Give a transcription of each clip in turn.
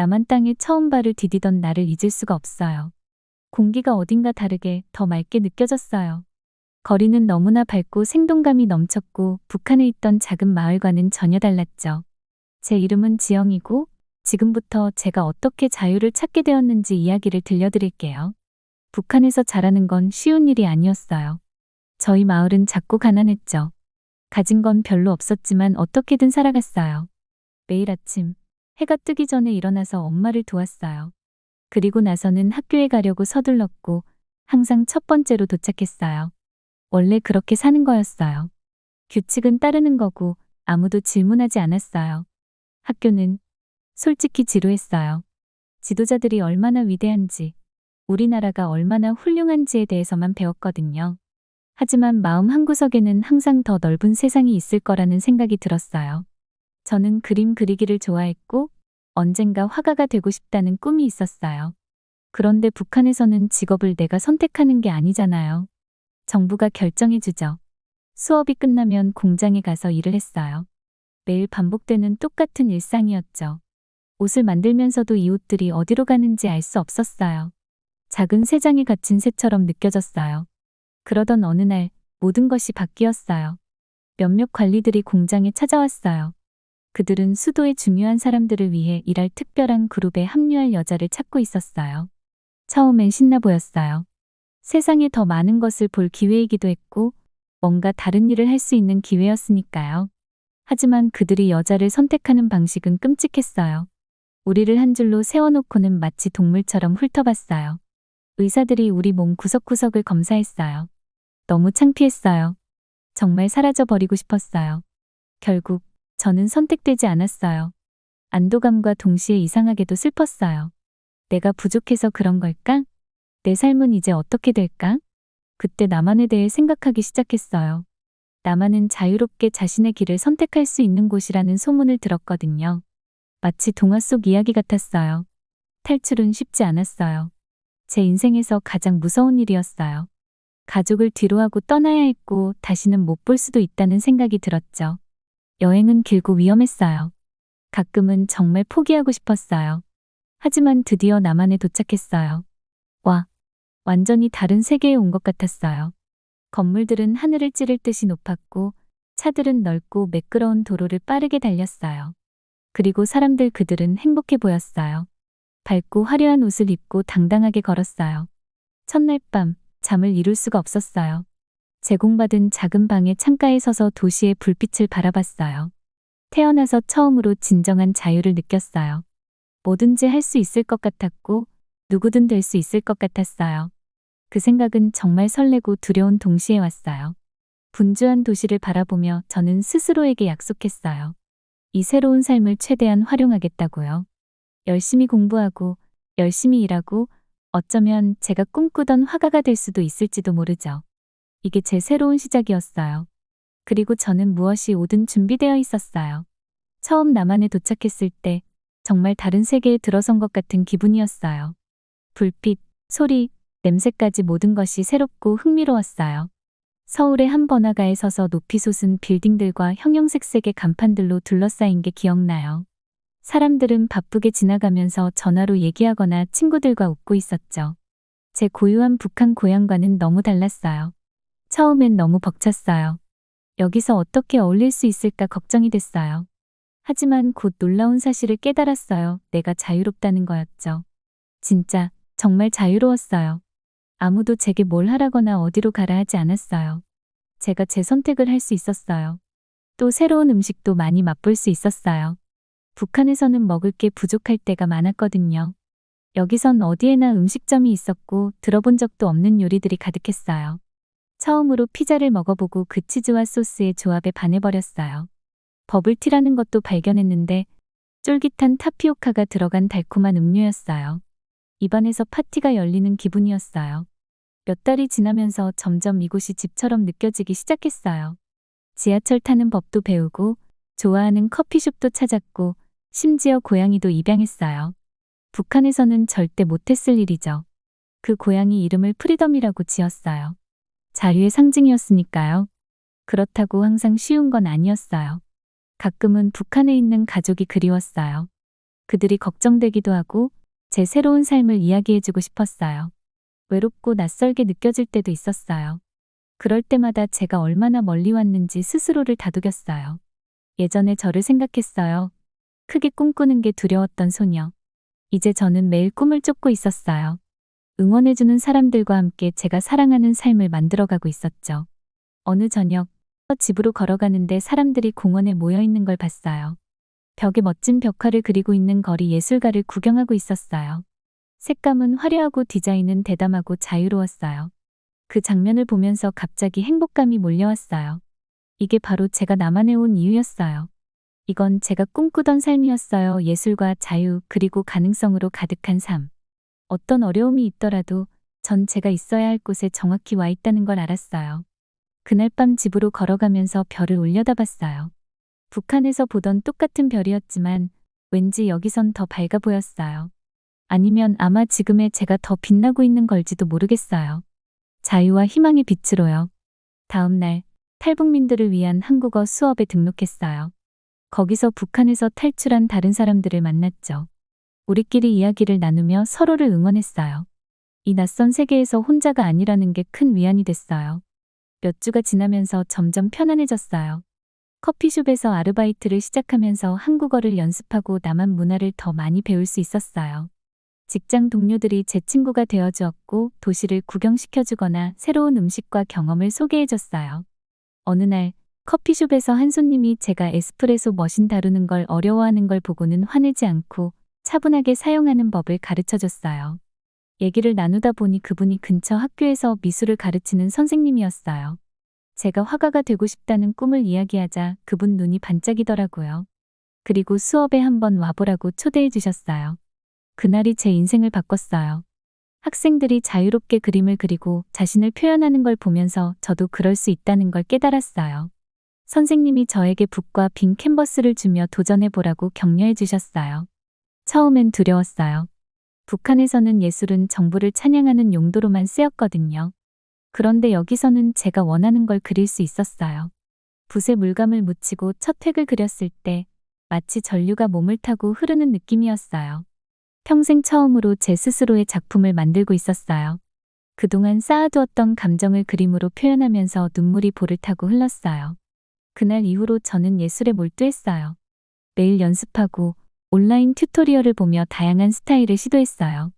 남한 땅에 처음 발을 디디던 나를 잊을 수가 없어요. 공기가 어딘가 다르게 더 맑게 느껴졌어요. 거리는 너무나 밝고 생동감이 넘쳤고 북한에 있던 작은 마을과는 전혀 달랐죠. 제 이름은 지영이고 지금부터 제가 어떻게 자유를 찾게 되었는지 이야기를 들려드릴게요. 북한에서 자라는 건 쉬운 일이 아니었어요. 저희 마을은 작고 가난했죠. 가진 건 별로 없었지만 어떻게든 살아갔어요. 매일 아침 해가 뜨기 전에 일어나서 엄마를 도왔어요. 그리고 나서는 학교에 가려고 서둘렀고 항상 첫 번째로 도착했어요. 원래 그렇게 사는 거였어요. 규칙은 따르는 거고 아무도 질문하지 않았어요. 학교는 솔직히 지루했어요. 지도자들이 얼마나 위대한지, 우리나라가 얼마나 훌륭한지에 대해서만 배웠거든요. 하지만 마음 한구석에는 항상 더 넓은 세상이 있을 거라는 생각이 들었어요. 저는 그림 그리기를 좋아했고 언젠가 화가가 되고 싶다는 꿈이 있었어요. 그런데 북한에서는 직업을 내가 선택하는 게 아니잖아요. 정부가 결정해주죠. 수업이 끝나면 공장에 가서 일을 했어요. 매일 반복되는 똑같은 일상이었죠. 옷을 만들면서도 이 옷들이 어디로 가는지 알 수 없었어요. 작은 새장에 갇힌 새처럼 느껴졌어요. 그러던 어느 날 모든 것이 바뀌었어요. 몇몇 관리들이 공장에 찾아왔어요. 그들은 수도의 중요한 사람들을 위해 일할 특별한 그룹에 합류할 여자를 찾고 있었어요. 처음엔 신나 보였어요. 세상에 더 많은 것을 볼 기회이기도 했고 뭔가 다른 일을 할 수 있는 기회였으니까요. 하지만 그들이 여자를 선택하는 방식은 끔찍했어요. 우리를 한 줄로 세워놓고는 마치 동물처럼 훑어봤어요. 의사들이 우리 몸 구석구석을 검사했어요. 너무 창피했어요. 정말 사라져버리고 싶었어요. 결국 저는 선택되지 않았어요. 안도감과 동시에 이상하게도 슬펐어요. 내가 부족해서 그런 걸까? 내 삶은 이제 어떻게 될까? 그때 남한에 대해 생각하기 시작했어요. 남한은 자유롭게 자신의 길을 선택할 수 있는 곳이라는 소문을 들었거든요. 마치 동화 속 이야기 같았어요. 탈출은 쉽지 않았어요. 제 인생에서 가장 무서운 일이었어요. 가족을 뒤로하고 떠나야 했고 다시는 못 볼 수도 있다는 생각이 들었죠. 여행은 길고 위험했어요. 가끔은 정말 포기하고 싶었어요. 하지만 드디어 남한에 도착했어요. 와, 완전히 다른 세계에 온 것 같았어요. 건물들은 하늘을 찌를 듯이 높았고 차들은 넓고 매끄러운 도로를 빠르게 달렸어요. 그리고 그들은 행복해 보였어요. 밝고 화려한 옷을 입고 당당하게 걸었어요. 첫날 밤 잠을 이룰 수가 없었어요. 제공받은 작은 방의 창가에 서서 도시의 불빛을 바라봤어요. 태어나서 처음으로 진정한 자유를 느꼈어요. 뭐든지 할 수 있을 것 같았고 누구든 될 수 있을 것 같았어요. 그 생각은 정말 설레고 두려운 동시에 왔어요. 분주한 도시를 바라보며 저는 스스로에게 약속했어요. 이 새로운 삶을 최대한 활용하겠다고요. 열심히 공부하고 열심히 일하고 어쩌면 제가 꿈꾸던 화가가 될 수도 있을지도 모르죠. 이게 제 새로운 시작이었어요. 그리고 저는 무엇이 오든 준비되어 있었어요. 처음 남한에 도착했을 때 정말 다른 세계에 들어선 것 같은 기분이었어요. 불빛, 소리, 냄새까지 모든 것이 새롭고 흥미로웠어요. 서울의 한 번화가에 서서 높이 솟은 빌딩들과 형형색색의 간판들로 둘러싸인 게 기억나요. 사람들은 바쁘게 지나가면서 전화로 얘기하거나 친구들과 웃고 있었죠. 제 고유한 북한 고향과는 너무 달랐어요. 처음엔 너무 벅찼어요. 여기서 어떻게 어울릴 수 있을까 걱정이 됐어요. 하지만 곧 놀라운 사실을 깨달았어요. 내가 자유롭다는 거였죠. 진짜, 정말 자유로웠어요. 아무도 제게 뭘 하라거나 어디로 가라 하지 않았어요. 제가 제 선택을 할 수 있었어요. 또 새로운 음식도 많이 맛볼 수 있었어요. 북한에서는 먹을 게 부족할 때가 많았거든요. 여기선 어디에나 음식점이 있었고 들어본 적도 없는 요리들이 가득했어요. 처음으로 피자를 먹어보고 그 치즈와 소스의 조합에 반해버렸어요. 버블티라는 것도 발견했는데 쫄깃한 타피오카가 들어간 달콤한 음료였어요. 입안에서 파티가 열리는 기분이었어요. 몇 달이 지나면서 점점 이곳이 집처럼 느껴지기 시작했어요. 지하철 타는 법도 배우고 좋아하는 커피숍도 찾았고 심지어 고양이도 입양했어요. 북한에서는 절대 못했을 일이죠. 그 고양이 이름을 프리덤이라고 지었어요. 자유의 상징이었으니까요. 그렇다고 항상 쉬운 건 아니었어요. 가끔은 북한에 있는 가족이 그리웠어요. 그들이 걱정되기도 하고 제 새로운 삶을 이야기해주고 싶었어요. 외롭고 낯설게 느껴질 때도 있었어요. 그럴 때마다 제가 얼마나 멀리 왔는지 스스로를 다독였어요. 예전에 저를 생각했어요. 크게 꿈꾸는 게 두려웠던 소녀. 이제 저는 매일 꿈을 쫓고 있었어요. 응원해주는 사람들과 함께 제가 사랑하는 삶을 만들어가고 있었죠. 어느 저녁, 집으로 걸어가는데 사람들이 공원에 모여 있는 걸 봤어요. 벽에 멋진 벽화를 그리고 있는 거리 예술가를 구경하고 있었어요. 색감은 화려하고 디자인은 대담하고 자유로웠어요. 그 장면을 보면서 갑자기 행복감이 몰려왔어요. 이게 바로 제가 남한에 온 이유였어요. 이건 제가 꿈꾸던 삶이었어요. 예술과 자유 그리고 가능성으로 가득한 삶. 어떤 어려움이 있더라도 전 제가 있어야 할 곳에 정확히 와 있다는 걸 알았어요. 그날 밤 집으로 걸어가면서 별을 올려다봤어요. 북한에서 보던 똑같은 별이었지만 왠지 여기선 더 밝아 보였어요. 아니면 아마 지금의 제가 더 빛나고 있는 걸지도 모르겠어요. 자유와 희망의 빛으로요. 다음 날 탈북민들을 위한 한국어 수업에 등록했어요. 거기서 북한에서 탈출한 다른 사람들을 만났죠. 우리끼리 이야기를 나누며 서로를 응원했어요. 이 낯선 세계에서 혼자가 아니라는 게 큰 위안이 됐어요. 몇 주가 지나면서 점점 편안해졌어요. 커피숍에서 아르바이트를 시작하면서 한국어를 연습하고 남한 문화를 더 많이 배울 수 있었어요. 직장 동료들이 제 친구가 되어주었고 도시를 구경시켜주거나 새로운 음식과 경험을 소개해줬어요. 어느 날 커피숍에서 한 손님이 제가 에스프레소 머신 다루는 걸 어려워하는 걸 보고는 화내지 않고 차분하게 사용하는 법을 가르쳐줬어요. 얘기를 나누다 보니 그분이 근처 학교에서 미술을 가르치는 선생님이었어요. 제가 화가가 되고 싶다는 꿈을 이야기하자 그분 눈이 반짝이더라고요. 그리고 수업에 한번 와보라고 초대해 주셨어요. 그날이 제 인생을 바꿨어요. 학생들이 자유롭게 그림을 그리고 자신을 표현하는 걸 보면서 저도 그럴 수 있다는 걸 깨달았어요. 선생님이 저에게 붓과 빈 캔버스를 주며 도전해보라고 격려해 주셨어요. 처음엔 두려웠어요. 북한에서는 예술은 정부를 찬양하는 용도로만 쓰였거든요. 그런데 여기서는 제가 원하는 걸 그릴 수 있었어요. 붓에 물감을 묻히고 첫 획을 그렸을 때 마치 전류가 몸을 타고 흐르는 느낌이었어요. 평생 처음으로 제 스스로의 작품을 만들고 있었어요. 그동안 쌓아두었던 감정을 그림으로 표현하면서 눈물이 볼을 타고 흘렀어요. 그날 이후로 저는 예술에 몰두했어요. 매일 연습하고 온라인 튜토리얼을 보며 다양한 스타일을 시도했어요.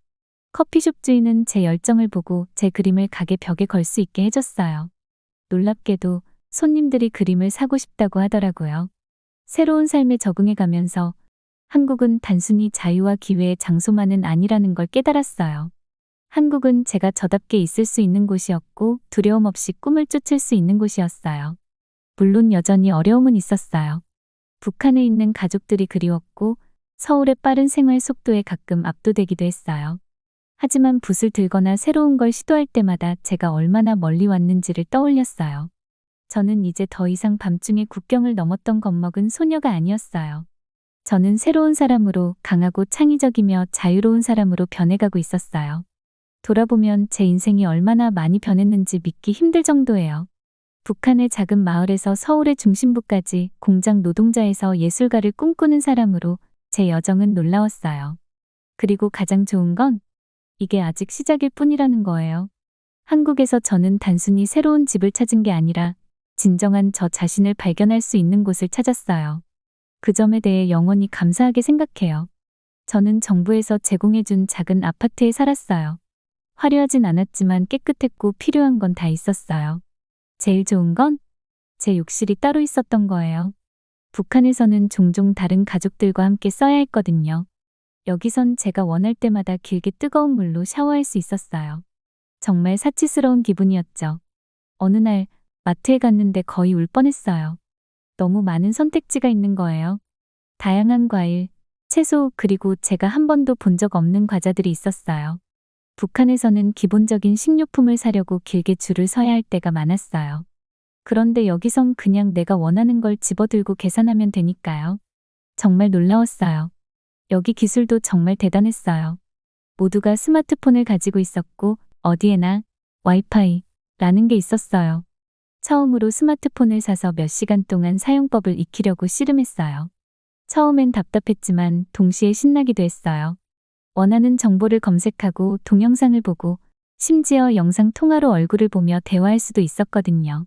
커피숍 주인은 제 열정을 보고 제 그림을 가게 벽에 걸 수 있게 해줬어요. 놀랍게도 손님들이 그림을 사고 싶다고 하더라고요. 새로운 삶에 적응해가면서 한국은 단순히 자유와 기회의 장소만은 아니라는 걸 깨달았어요. 한국은 제가 저답게 있을 수 있는 곳이었고 두려움 없이 꿈을 쫓을 수 있는 곳이었어요. 물론 여전히 어려움은 있었어요. 북한에 있는 가족들이 그리웠고 서울의 빠른 생활 속도에 가끔 압도되기도 했어요. 하지만 붓을 들거나 새로운 걸 시도할 때마다 제가 얼마나 멀리 왔는지를 떠올렸어요. 저는 이제 더 이상 밤중에 국경을 넘었던 겁먹은 소녀가 아니었어요. 저는 새로운 사람으로 강하고 창의적이며 자유로운 사람으로 변해가고 있었어요. 돌아보면 제 인생이 얼마나 많이 변했는지 믿기 힘들 정도예요. 북한의 작은 마을에서 서울의 중심부까지 공장 노동자에서 예술가를 꿈꾸는 사람으로 제 여정은 놀라웠어요. 그리고 가장 좋은 건 이게 아직 시작일 뿐이라는 거예요. 한국에서 저는 단순히 새로운 집을 찾은 게 아니라 진정한 저 자신을 발견할 수 있는 곳을 찾았어요. 그 점에 대해 영원히 감사하게 생각해요. 저는 정부에서 제공해준 작은 아파트에 살았어요. 화려하진 않았지만 깨끗했고 필요한 건 다 있었어요. 제일 좋은 건 제 욕실이 따로 있었던 거예요. 북한에서는 종종 다른 가족들과 함께 써야 했거든요. 여기선 제가 원할 때마다 길게 뜨거운 물로 샤워할 수 있었어요. 정말 사치스러운 기분이었죠. 어느 날 마트에 갔는데 거의 울 뻔했어요. 너무 많은 선택지가 있는 거예요. 다양한 과일, 채소 그리고 제가 한 번도 본 적 없는 과자들이 있었어요. 북한에서는 기본적인 식료품을 사려고 길게 줄을 서야 할 때가 많았어요. 그런데 여기선 그냥 내가 원하는 걸 집어들고 계산하면 되니까요. 정말 놀라웠어요. 여기 기술도 정말 대단했어요. 모두가 스마트폰을 가지고 있었고 어디에나 와이파이라는 게 있었어요. 처음으로 스마트폰을 사서 몇 시간 동안 사용법을 익히려고 씨름했어요. 처음엔 답답했지만 동시에 신나기도 했어요. 원하는 정보를 검색하고 동영상을 보고 심지어 영상 통화로 얼굴을 보며 대화할 수도 있었거든요.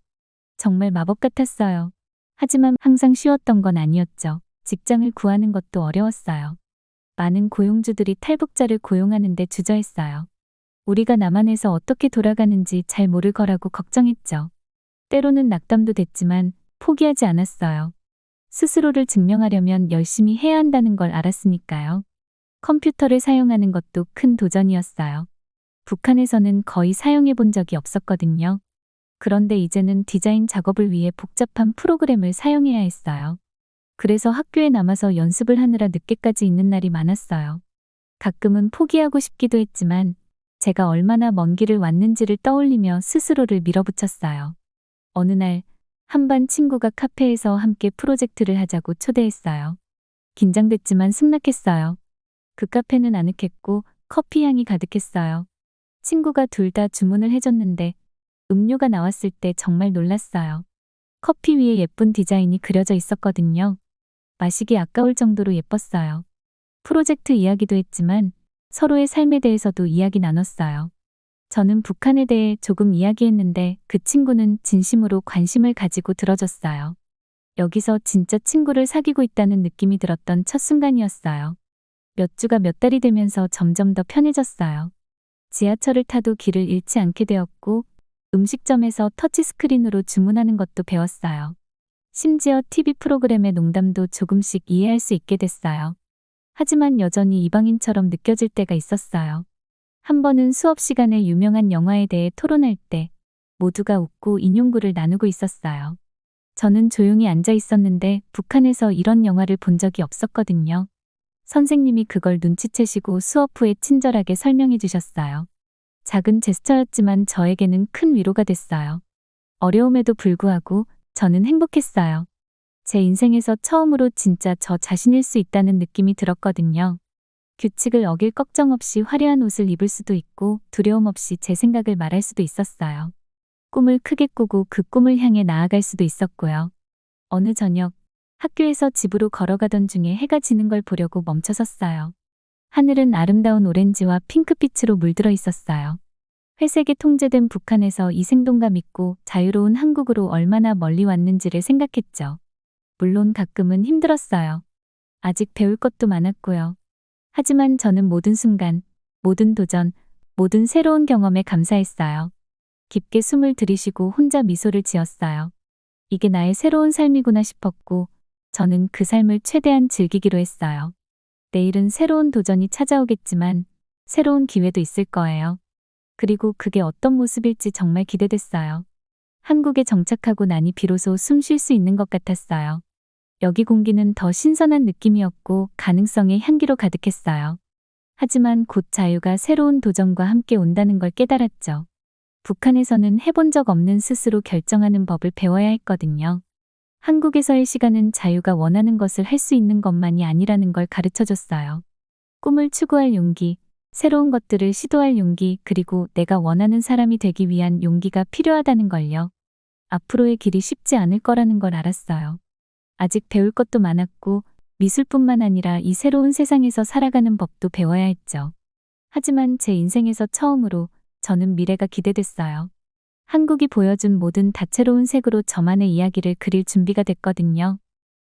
정말 마법 같았어요. 하지만 항상 쉬웠던 건 아니었죠. 직장을 구하는 것도 어려웠어요. 많은 고용주들이 탈북자를 고용하는데 주저했어요. 우리가 남한에서 어떻게 돌아가는지 잘 모를 거라고 걱정했죠. 때로는 낙담도 됐지만 포기하지 않았어요. 스스로를 증명하려면 열심히 해야 한다는 걸 알았으니까요. 컴퓨터를 사용하는 것도 큰 도전이었어요. 북한에서는 거의 사용해 본 적이 없었거든요. 그런데 이제는 디자인 작업을 위해 복잡한 프로그램을 사용해야 했어요. 그래서 학교에 남아서 연습을 하느라 늦게까지 있는 날이 많았어요. 가끔은 포기하고 싶기도 했지만 제가 얼마나 먼 길을 왔는지를 떠올리며 스스로를 밀어붙였어요. 어느 날 한반 친구가 카페에서 함께 프로젝트를 하자고 초대했어요. 긴장됐지만 승낙했어요. 그 카페는 아늑했고 커피 향이 가득했어요. 친구가 둘 다 주문을 해줬는데 음료가 나왔을 때 정말 놀랐어요. 커피 위에 예쁜 디자인이 그려져 있었거든요. 마시기 아까울 정도로 예뻤어요. 프로젝트 이야기도 했지만 서로의 삶에 대해서도 이야기 나눴어요. 저는 북한에 대해 조금 이야기했는데 그 친구는 진심으로 관심을 가지고 들어줬어요. 여기서 진짜 친구를 사귀고 있다는 느낌이 들었던 첫 순간이었어요. 몇 주가 몇 달이 되면서 점점 더 편해졌어요. 지하철을 타도 길을 잃지 않게 되었고 음식점에서 터치스크린으로 주문하는 것도 배웠어요. 심지어 TV 프로그램의 농담도 조금씩 이해할 수 있게 됐어요. 하지만 여전히 이방인처럼 느껴질 때가 있었어요. 한 번은 수업 시간에 유명한 영화에 대해 토론할 때 모두가 웃고 인용구를 나누고 있었어요. 저는 조용히 앉아 있었는데 북한에서 이런 영화를 본 적이 없었거든요. 선생님이 그걸 눈치채시고 수업 후에 친절하게 설명해 주셨어요. 작은 제스처였지만 저에게는 큰 위로가 됐어요. 어려움에도 불구하고 저는 행복했어요. 제 인생에서 처음으로 진짜 저 자신일 수 있다는 느낌이 들었거든요. 규칙을 어길 걱정 없이 화려한 옷을 입을 수도 있고 두려움 없이 제 생각을 말할 수도 있었어요. 꿈을 크게 꾸고 그 꿈을 향해 나아갈 수도 있었고요. 어느 저녁 학교에서 집으로 걸어가던 중에 해가 지는 걸 보려고 멈춰섰어요. 하늘은 아름다운 오렌지와 핑크빛으로 물들어 있었어요. 회색에 통제된 북한에서 이 생동감 있고 자유로운 한국으로 얼마나 멀리 왔는지를 생각했죠. 물론 가끔은 힘들었어요. 아직 배울 것도 많았고요. 하지만 저는 모든 순간, 모든 도전, 모든 새로운 경험에 감사했어요. 깊게 숨을 들이쉬고 혼자 미소를 지었어요. 이게 나의 새로운 삶이구나 싶었고 저는 그 삶을 최대한 즐기기로 했어요. 내일은 새로운 도전이 찾아오겠지만 새로운 기회도 있을 거예요. 그리고 그게 어떤 모습일지 정말 기대됐어요. 한국에 정착하고 나니 비로소 숨 쉴 수 있는 것 같았어요. 여기 공기는 더 신선한 느낌이었고 가능성의 향기로 가득했어요. 하지만 곧 자유가 새로운 도전과 함께 온다는 걸 깨달았죠. 북한에서는 해본 적 없는 스스로 결정하는 법을 배워야 했거든요. 한국에서의 시간은 자유가 원하는 것을 할 수 있는 것만이 아니라는 걸 가르쳐줬어요. 꿈을 추구할 용기, 새로운 것들을 시도할 용기, 그리고 내가 원하는 사람이 되기 위한 용기가 필요하다는 걸요. 앞으로의 길이 쉽지 않을 거라는 걸 알았어요. 아직 배울 것도 많았고 미술뿐만 아니라 이 새로운 세상에서 살아가는 법도 배워야 했죠. 하지만 제 인생에서 처음으로 저는 미래가 기대됐어요. 한국이 보여준 모든 다채로운 색으로 저만의 이야기를 그릴 준비가 됐거든요.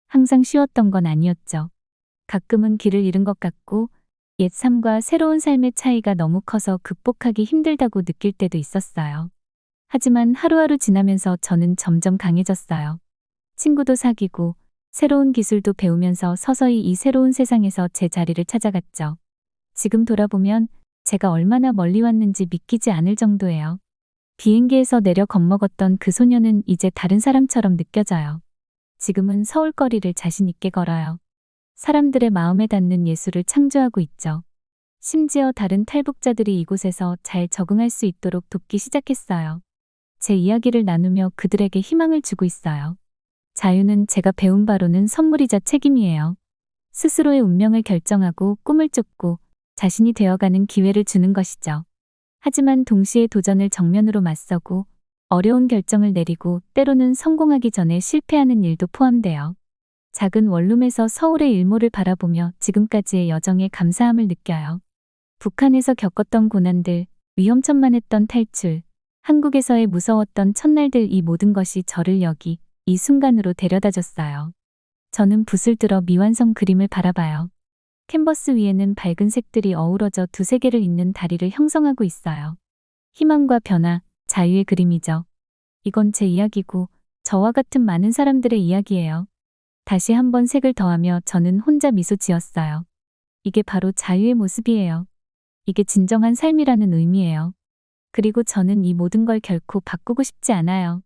항상 쉬웠던 건 아니었죠. 가끔은 길을 잃은 것 같고 옛 삶과 새로운 삶의 차이가 너무 커서 극복하기 힘들다고 느낄 때도 있었어요. 하지만 하루하루 지나면서 저는 점점 강해졌어요. 친구도 사귀고 새로운 기술도 배우면서 서서히 이 새로운 세상에서 제 자리를 찾아갔죠. 지금 돌아보면 제가 얼마나 멀리 왔는지 믿기지 않을 정도예요. 비행기에서 내려 겁먹었던 그 소녀는 이제 다른 사람처럼 느껴져요. 지금은 서울거리를 자신 있게 걸어요. 사람들의 마음에 닿는 예술을 창조하고 있죠. 심지어 다른 탈북자들이 이곳에서 잘 적응할 수 있도록 돕기 시작했어요. 제 이야기를 나누며 그들에게 희망을 주고 있어요. 자유는 제가 배운 바로는 선물이자 책임이에요. 스스로의 운명을 결정하고 꿈을 쫓고 자신이 되어가는 기회를 주는 것이죠. 하지만 동시에 도전을 정면으로 맞서고 어려운 결정을 내리고 때로는 성공하기 전에 실패하는 일도 포함돼요. 작은 원룸에서 서울의 일몰을 바라보며 지금까지의 여정에 감사함을 느껴요. 북한에서 겪었던 고난들, 위험천만했던 탈출, 한국에서의 무서웠던 첫날들 이 모든 것이 저를 여기, 이 순간으로 데려다줬어요. 저는 붓을 들어 미완성 그림을 바라봐요. 캔버스 위에는 밝은 색들이 어우러져 두 세계를 잇는 다리를 형성하고 있어요. 희망과 변화, 자유의 그림이죠. 이건 제 이야기고 저와 같은 많은 사람들의 이야기예요. 다시 한번 색을 더하며 저는 혼자 미소 지었어요. 이게 바로 자유의 모습이에요. 이게 진정한 삶이라는 의미예요. 그리고 저는 이 모든 걸 결코 바꾸고 싶지 않아요.